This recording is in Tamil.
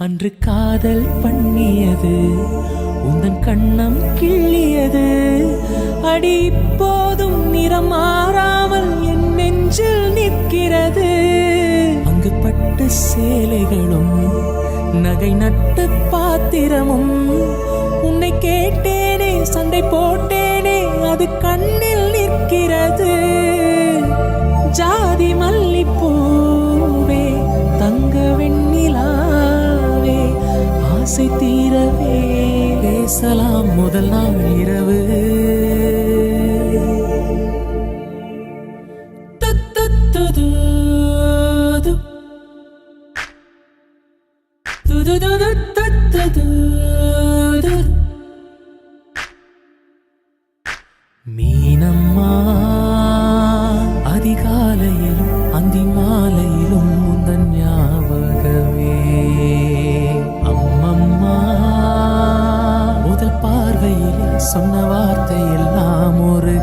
அன்று காதல் பண்ணியது உந்தன் கண்ணம் கிள்ளியது அடி இப்போதும் நிறம் மாறாமல் என் நெஞ்சில் நிற்கிறது. அங்கு பட்டு சேலைகளும் நகை நட்டு பாத்திரமும் உன்னை கேட்டேனே சண்டை போட்டேனே அது கண்ணில் நிற்கிறது. ஜாதி மல்லிப்பூவே தங்க வெண்ணிலாவே ஆசை தீரவே பேசலாம் முதல் நாள் இரவு. மீனம்மா அதிகாலையிலும் அந்தி மாலையிலும் முந்தன் ஞாபகமே. அம்மம்மா முதல் பார்வையில் சொன்ன வார்த்தை எல்லாம் ஒரு